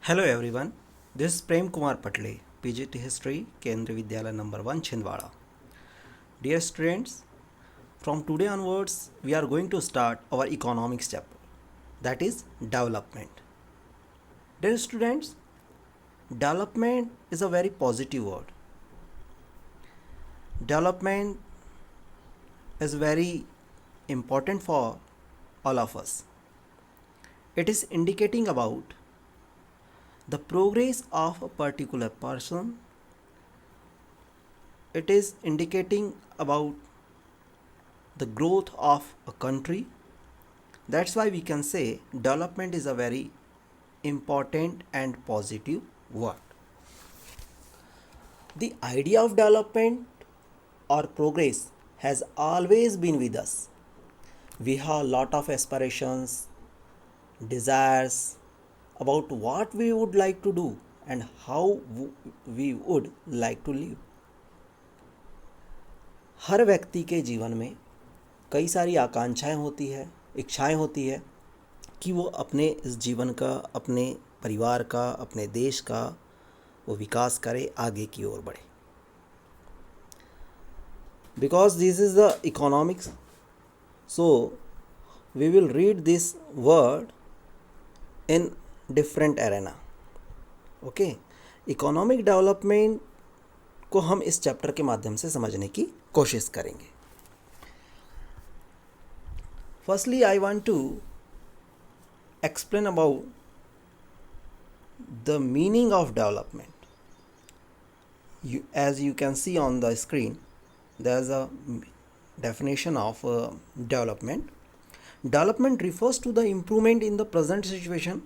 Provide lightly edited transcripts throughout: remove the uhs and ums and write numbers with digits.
Hello everyone, this is Prem Kumar Patle, PGT History, Kendriya Vidyalaya number 1 Chhindwara. Dear students, from today onwards we are going to start our economics chapter, that is development. Dear students, development is a very positive word. Development is very important for all of us. It is indicating about the progress of a particular person. It is indicating about the growth of a country. That's why we can say development is a very important and positive word. The idea of development or progress has always been with us. We have a lot of aspirations, desires about what we would like to do and how we would like to live. हर व्यक्ति के जीवन में कई सारी आकांक्षाएं होती है, इच्छाएं होती है कि वो अपने इस जीवन का, अपने परिवार का, अपने देश का वो विकास करे, आगे की ओर बढ़े. Because this is the economics, so we will read this word in different arena. Okay, economic development को हम इस चैप्टर के माध्यम से समझने की कोशिश करेंगे. Firstly I want to explain about the meaning of development. As you can see on the screen, there is a definition of development. Development refers to the improvement in the present situation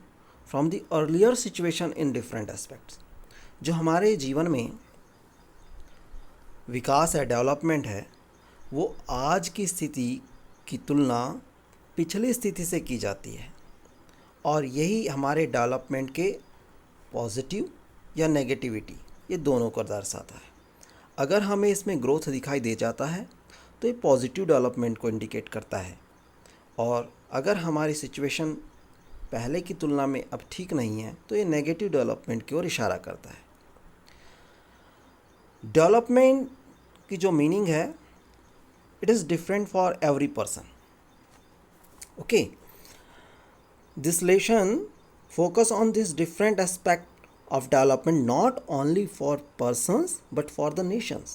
from the earlier situation in different aspects. जो हमारे जीवन में विकास है, development है, वो आज की स्थिति की तुलना पिछली स्थिति से की जाती है और यही हमारे डेवलपमेंट के पॉजिटिव या नेगेटिविटी ये दोनों को दर्शाता है. अगर हमें इसमें ग्रोथ दिखाई दे जाता है तो ये पॉजिटिव डेवलपमेंट को इंडिकेट करता है और अगर हमारी सिचुएशन पहले की तुलना में अब ठीक नहीं है तो ये नेगेटिव डेवलपमेंट की ओर इशारा करता है. डेवलपमेंट की जो मीनिंग है, it is different for every person. Okay, this lesson focus on this different aspect of development not only for persons but for the nations.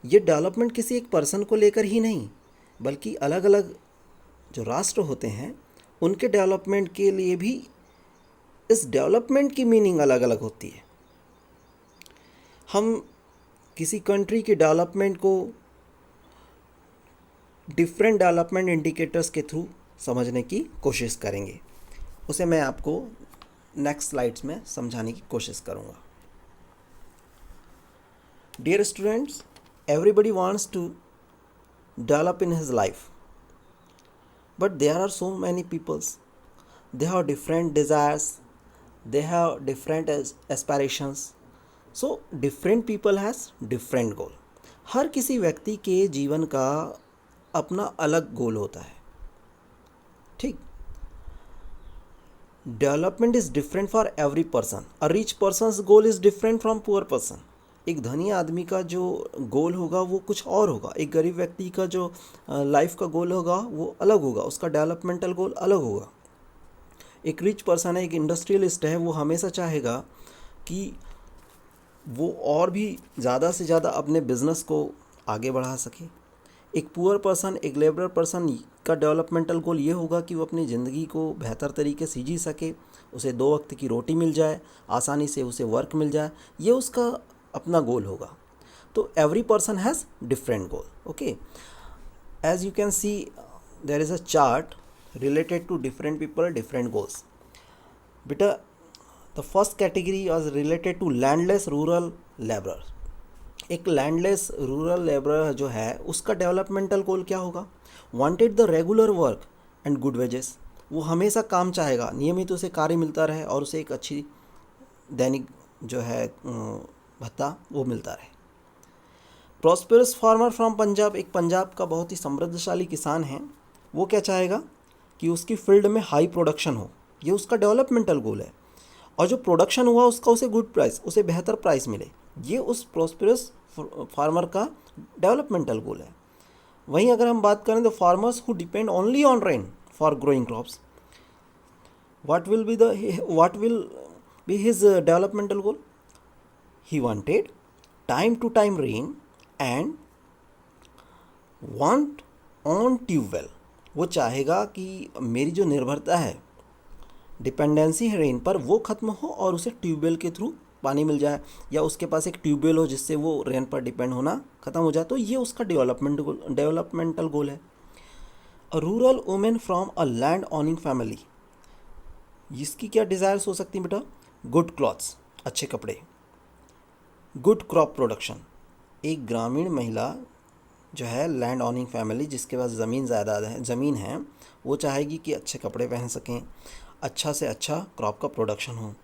ये डेवलपमेंट किसी एक पर्सन को लेकर ही नहीं बल्कि अलग अलग जो राष्ट्र होते हैं उनके डेवलपमेंट के लिए भी इस डेवलपमेंट की मीनिंग अलग अलग होती है. हम किसी कंट्री के डेवलपमेंट को डिफरेंट डेवलपमेंट इंडिकेटर्स के थ्रू समझने की कोशिश करेंगे. उसे मैं आपको नेक्स्ट स्लाइड्स में समझाने की कोशिश करूँगा. Dear students, everybody wants to develop in his life, but there are so many peoples, they have different desires, they have different aspirations. So different people has different goal. हर किसी व्यक्ति के जीवन का अपना अलग गोल होता है. ठीक, development is different for every person. A rich persons goal is different from poor person. एक धनी आदमी का जो गोल होगा वो कुछ और होगा. एक गरीब व्यक्ति का जो लाइफ का गोल होगा वो अलग होगा, उसका डेवलपमेंटल गोल अलग होगा. एक रिच पर्सन है, एक इंडस्ट्रियलिस्ट है, वो हमेशा चाहेगा कि वो और भी ज़्यादा से ज़्यादा अपने बिजनेस को आगे बढ़ा सके. एक पुअर पर्सन, एक लेबरर पर्सन का डेवलपमेंटल गोल ये होगा कि वो अपनी ज़िंदगी को बेहतर तरीके से जी सके, उसे 2 वक्त की रोटी मिल जाए, आसानी से उसे वर्क मिल जाए, ये उसका अपना गोल होगा. तो every person has different goal. Okay, as you can see there is a chart related to different people, different goals. बेटा, the first category was related to landless rural labourer. एक landless rural labourer जो है उसका developmental goal क्या होगा? Wanted the regular work and good wages. वो हमेशा काम चाहेगा, नियमित उसे कार्य मिलता रहे और उसे एक अच्छी दैनिक जो है भत्ता वो मिलता रहे. प्रॉस्पेरस फार्मर फ्रॉम पंजाब, एक पंजाब का बहुत ही समृद्धशाली किसान है, वो क्या चाहेगा कि उसकी फील्ड में हाई प्रोडक्शन हो. ये उसका डेवलपमेंटल गोल है. और जो प्रोडक्शन हुआ उसका उसे गुड प्राइस, उसे बेहतर प्राइस मिले, ये उस प्रोस्पेरस फार्मर का डेवलपमेंटल गोल है। वहीं अगर हम बात करें तो farmers who depend only on rain for growing crops, what will be his developmental goal? He wanted time to time rain and want on tube well. वो चाहेगा कि मेरी जो निर्भरता है, डिपेंडेंसी है रेन पर, वो ख़त्म हो और उसे ट्यूबवेल के थ्रू पानी मिल जाए, या उसके पास एक ट्यूबवेल हो जिससे वो रेन पर डिपेंड होना ख़त्म हो जाए। तो ये उसका डेवलपमेंटल गोल है। A rural women from a land ऑनिंग family, इसकी क्या डिज़ायर्स हो सकती हैं बेटा? गुड क्लॉथ्स, अच्छे कपड़े, गुड क्रॉप प्रोडक्शन। एक ग्रामीण महिला जो है लैंड ऑनिंग फैमिली, जिसके पास ज़मीन है, वो चाहेगी कि अच्छे कपड़े पहन सकें, अच्छा से अच्छा क्रॉप का प्रोडक्शन हो।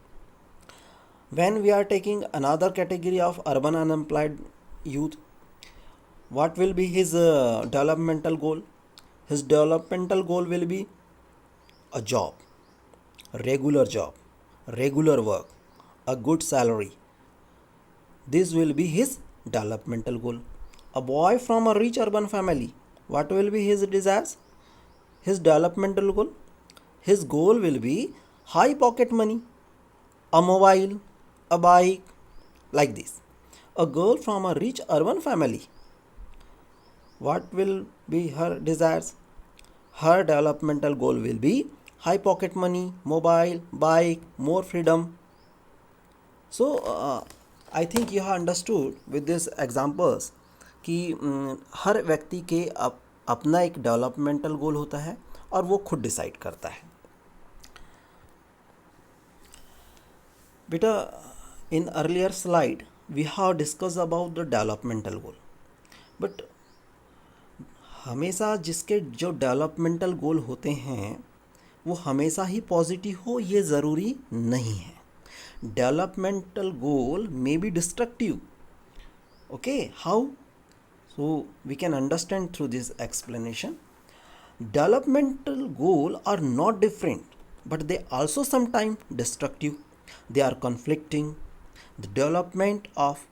When we are taking another category of urban unemployed youth, what will be his developmental goal? His developmental goal will be a job, job, regular work, a good salary. This will be his developmental goal. A boy from a rich urban family, what will be his desires? His developmental goal? His goal will be high pocket money, a mobile, a bike, like this. A girl from a rich urban family, what will be her desires? Her developmental goal will be high pocket money, mobile, bike, more freedom. So I think you have understood with these examples कि हर व्यक्ति के अपना एक developmental गोल होता है और वो खुद डिसाइड करता है। बेटा, in earlier slide we have discuss about the developmental goal, but हमेशा जिसके जो डेवलपमेंटल गोल होते हैं वो हमेशा ही पॉजिटिव हो ये ज़रूरी नहीं है। Developmental goal may be destructive. Okay, how? So we can understand through this explanation. Developmental goals are not different, but they also sometimes destructive. They are conflicting. The development of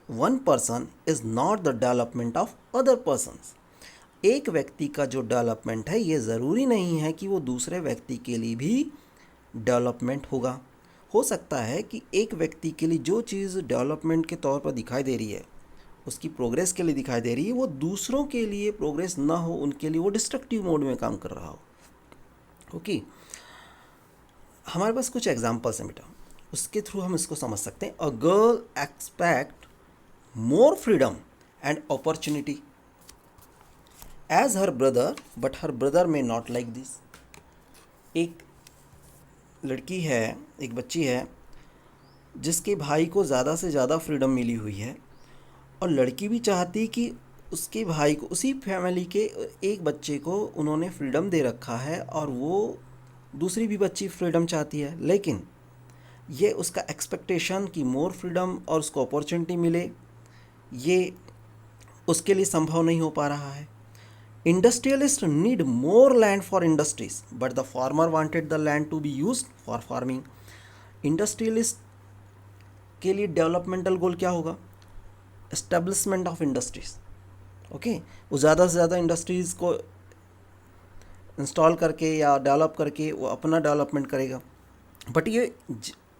one person is not the development of other persons. एक व्यक्ति का जो development है ये ज़रूरी नहीं है कि वो दूसरे व्यक्ति के लिए भी डेवलपमेंट होगा। हो सकता है कि एक व्यक्ति के लिए जो चीज़ डेवलपमेंट के तौर पर दिखाई दे रही है, उसकी प्रोग्रेस के लिए दिखाई दे रही है, वो दूसरों के लिए प्रोग्रेस ना हो, उनके लिए वो डिस्ट्रक्टिव मोड में काम कर रहा हो। ओके, हमारे पास कुछ एग्जांपल्स हैं बेटा, उसके थ्रू हम इसको समझ सकते हैं। A girl expect more freedom and opportunity as her brother, but her brother may not like this. एक लड़की है, एक बच्ची है जिसके भाई को ज़्यादा से ज़्यादा फ्रीडम मिली हुई है, और लड़की भी चाहती कि उसके भाई को, उसी फैमिली के एक बच्चे को उन्होंने फ्रीडम दे रखा है और वो दूसरी भी बच्ची फ्रीडम चाहती है, लेकिन ये उसका एक्सपेक्टेशन कि मोर फ्रीडम और उसको अपॉर्चुनिटी मिले, ये उसके लिए संभव नहीं हो पा रहा है। Industrialist need more land for industries, but the farmer wanted the land to be used for farming. Industrialist के लिए डेवलपमेंटल गोल क्या होगा? Establishment of industries. ओके, वो ज़्यादा से ज़्यादा इंडस्ट्रीज़ को इंस्टॉल करके या डेवलप करके वो अपना डेवलपमेंट करेगा, बट ये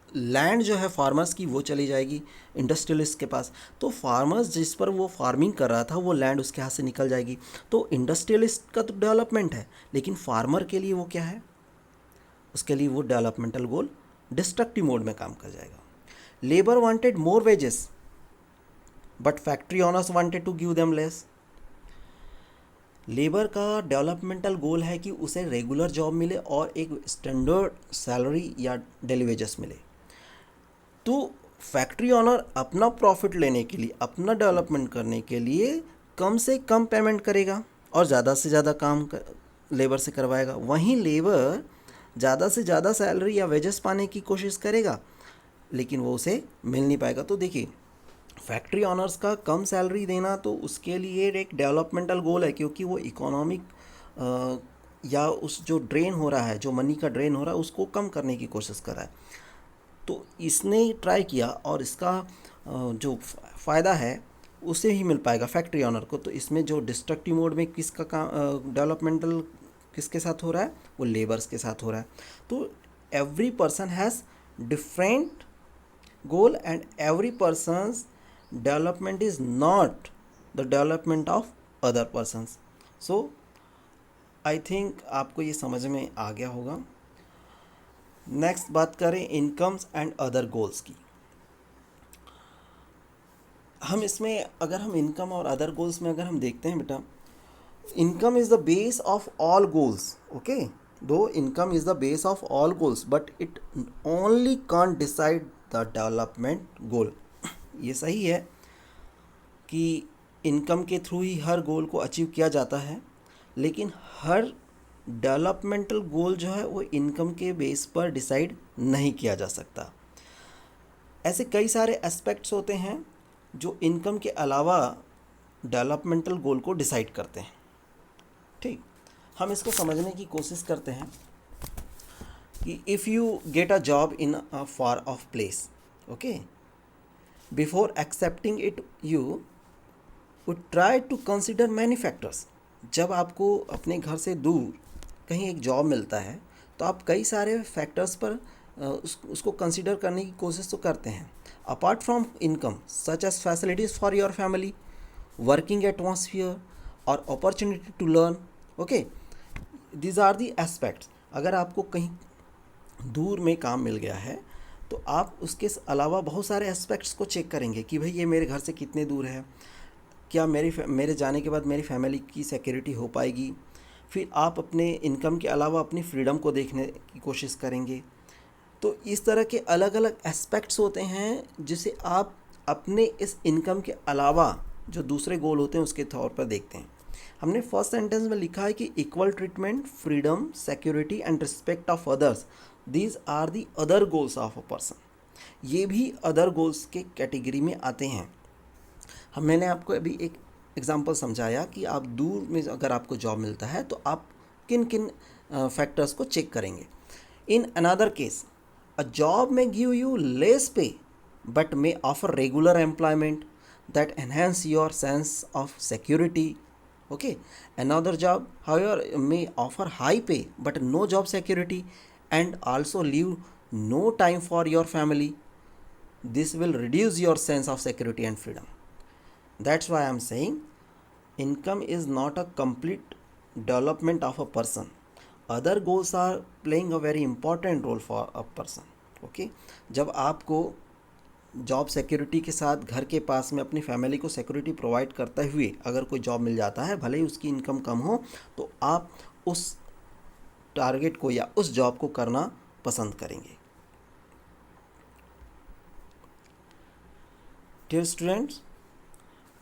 लैंड जो है फार्मर्स की वो चली जाएगी इंडस्ट्रियलिस्ट के पास। तो फार्मर्स जिस पर वो फार्मिंग कर रहा था वो लैंड उसके हाथ से निकल जाएगी। तो इंडस्ट्रियलिस्ट का तो डेवलपमेंट है, लेकिन फार्मर के लिए वो क्या है? उसके लिए वो डेवलपमेंटल गोल डिस्ट्रक्टिव मोड में काम कर जाएगा। Labour wanted more wages, but factory owners wanted to give them less. Labour का डेवलपमेंटल गोल है कि उसे रेगुलर जॉब मिले और एक स्टैंडर्ड सैलरी या डेली वेजेस मिले। तो फैक्ट्री ओनर अपना प्रॉफिट लेने के लिए, अपना डेवलपमेंट करने के लिए कम से कम पेमेंट करेगा और ज़्यादा से ज़्यादा काम लेबर से करवाएगा। वहीं लेबर ज़्यादा से ज़्यादा सैलरी या वेजेस पाने की कोशिश करेगा, लेकिन वो उसे मिल नहीं पाएगा। तो देखिए, फैक्ट्री ऑनर्स का कम सैलरी देना तो उसके लिए एक डेवलपमेंटल गोल है, क्योंकि वो इकोनॉमिक या उस जो ड्रेन हो रहा है, जो मनी का ड्रेन हो रहा है, उसको कम करने की कोशिश कर रहा है। तो इसने ट्राई किया और इसका जो फ़ायदा है उसे ही मिल पाएगा फैक्ट्री ऑनर को। तो इसमें जो डिस्ट्रक्टिव मोड में किसका काम डेवलपमेंटल किसके साथ हो रहा है, वो लेबर्स के साथ हो रहा है। तो every person has different goal and every person's development is not the development of other persons. So I think आपको ये समझ में आ गया होगा। नेक्स्ट बात करें इनकम्स एंड अदर गोल्स की। हम इसमें अगर हम इनकम और अदर गोल्स में अगर हम देखते हैं बेटा, income is the base of all goals, okay. Though income is the base of all goals but it only can't decide the development goal. ये सही है कि इनकम के थ्रू ही हर गोल को अचीव किया जाता है, लेकिन हर डेवलपमेंटल गोल जो है वो इनकम के बेस पर डिसाइड नहीं किया जा सकता। ऐसे कई सारे एस्पेक्ट्स होते हैं जो इनकम के अलावा डेवलपमेंटल गोल को डिसाइड करते हैं। ठीक, हम इसको समझने की कोशिश करते हैं कि if you get a job in a far off place, okay, before accepting it you would try to consider many factors. जब आपको अपने घर से दूर कहीं एक जॉब मिलता है तो आप कई सारे फैक्टर्स पर उसको कंसिडर करने की कोशिश तो करते हैं। Apart from income such as facilities for your family, working atmosphere और opportunity to learn, okay, these are the aspects. अगर आपको कहीं दूर में काम मिल गया है तो आप उसके अलावा बहुत सारे एस्पेक्ट्स को चेक करेंगे कि भाई ये मेरे घर से कितने दूर है, क्या मेरे जाने के बाद मेरी फैमिली की सिक्योरिटी हो पाएगी। फिर आप अपने इनकम के अलावा अपनी फ्रीडम को देखने की कोशिश करेंगे। तो इस तरह के अलग अलग एस्पेक्ट्स होते हैं जिसे आप अपने इस इनकम के अलावा जो दूसरे गोल होते हैं उसके तौर पर देखते हैं। हमने फर्स्ट सेंटेंस में लिखा है कि equal treatment, freedom, security and respect of others, these are the other goals of a person. ये भी अदर गोल्स के कैटेगरी में आते हैं। मैंने आपको अभी एक एग्जांपल समझाया कि आप दूर में अगर आपको जॉब मिलता है तो आप किन किन फैक्टर्स को चेक करेंगे। In another case a job में गिव यू लेस पे but may offer regular employment that enhance your sense of security, okay. Another job however may offer high pay but no job security and also leave no time for your family. This will reduce your sense of security and freedom. That's why I'm saying income is not a complete development of a person. Other goals are playing a very important role for a person, okay. जब आपको job security के साथ घर के पास में अपनी family को security provide करते हुए अगर कोई जॉब मिल जाता है, भले ही उसकी इनकम कम हो, तो आप उस टारगेट को या उस जॉब को करना पसंद करेंगे। Dear students,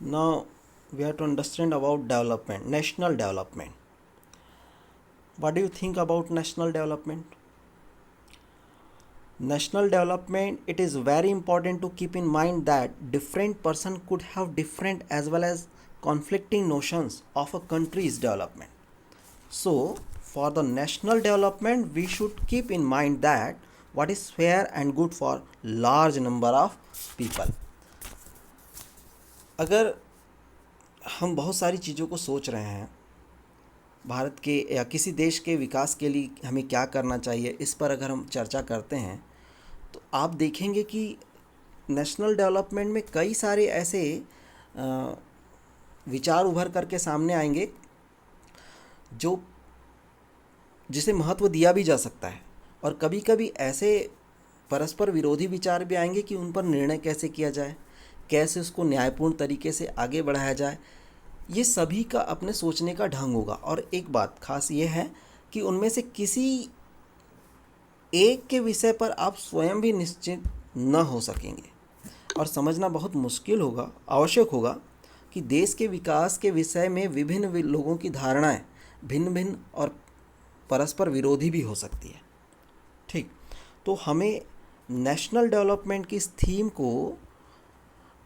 now we have to understand about development, national development. What do you think about national development? National development, it is very important to keep in mind that different person could have different as well as conflicting notions of a country's development. So for the national development we should keep in mind that what is fair and good for large number of people. अगर हम बहुत सारी चीज़ों को सोच रहे हैं, भारत के या किसी देश के विकास के लिए हमें क्या करना चाहिए, इस पर अगर हम चर्चा करते हैं तो आप देखेंगे कि नेशनल डेवलपमेंट में कई सारे ऐसे विचार उभर करके सामने आएंगे जो जिसे महत्व दिया भी जा सकता है, और कभी कभी ऐसे परस्पर विरोधी विचार भी आएंगे कि उन पर निर्णय कैसे किया जाए, कैसे उसको न्यायपूर्ण तरीके से आगे बढ़ाया जाए। ये सभी का अपने सोचने का ढंग होगा। और एक बात खास ये है कि उनमें से किसी एक के विषय पर आप स्वयं भी निश्चित न हो सकेंगे, और समझना बहुत मुश्किल होगा, आवश्यक होगा कि देश के विकास के विषय में विभिन्न लोगों की धारणाएं भिन्न भिन्न और परस्पर विरोधी भी हो सकती है। ठीक, तो हमें नेशनल डेवलपमेंट की इस थीम को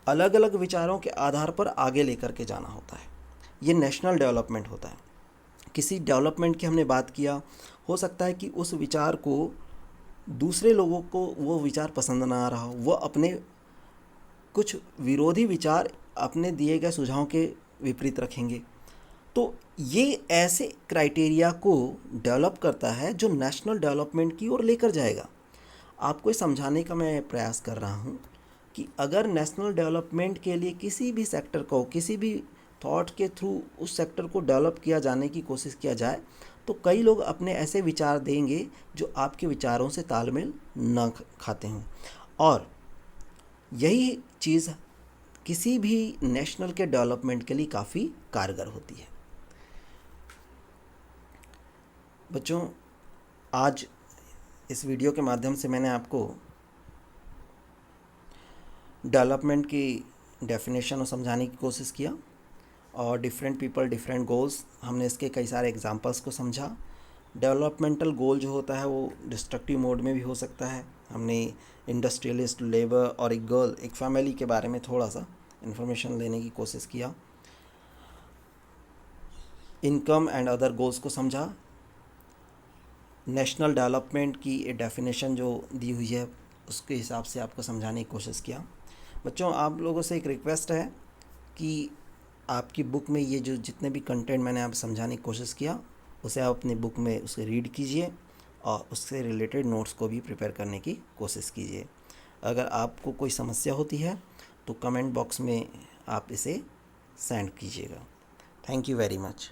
अलग अलग विचारों के आधार पर आगे लेकर के जाना होता है। ये नेशनल डेवलपमेंट होता है। किसी डेवलपमेंट की हमने बात किया, हो सकता है कि उस विचार को दूसरे लोगों को वो विचार पसंद ना आ रहा हो, वो अपने कुछ विरोधी विचार अपने दिए गए सुझाव के विपरीत रखेंगे। तो ये ऐसे क्राइटेरिया को डेवलप करता है जो नेशनल डेवलपमेंट की ओर लेकर जाएगा। आपको ये समझाने का मैं प्रयास कर रहा हूँ कि अगर नेशनल डेवलपमेंट के लिए किसी भी सेक्टर को किसी भी थॉट के थ्रू उस सेक्टर को डेवलप किया जाने की कोशिश किया जाए, तो कई लोग अपने ऐसे विचार देंगे जो आपके विचारों से तालमेल न खाते हों। और यही चीज़ किसी भी नेशनल के डेवलपमेंट के लिए काफ़ी कारगर होती है। बच्चों, आज इस वीडियो के माध्यम से मैंने आपको डेवलपमेंट की डेफिनेशन समझाने की कोशिश किया और डिफरेंट पीपल डिफरेंट गोल्स, हमने इसके कई सारे एग्जांपल्स को समझा। डेवलपमेंटल गोल जो होता है वो डिस्ट्रक्टिव मोड में भी हो सकता है। हमने इंडस्ट्रियलिस्ट, लेबर और एक गर्ल, एक फैमिली के बारे में थोड़ा सा इन्फॉर्मेशन लेने की कोशिश किया। इनकम एंड अदर गोल्स को समझा। नेशनल डेवलपमेंट की डेफिनेशन जो दी हुई है उसके हिसाब से आपको समझाने की कोशिश किया। बच्चों, आप लोगों से एक रिक्वेस्ट है कि आपकी बुक में ये जो जितने भी कंटेंट मैंने आप समझाने की कोशिश किया उसे आप अपनी बुक में उसे रीड कीजिए और उससे रिलेटेड नोट्स को भी प्रिपेयर करने की कोशिश कीजिए। अगर आपको कोई समस्या होती है तो कमेंट बॉक्स में आप इसे सेंड कीजिएगा। Thank you very much.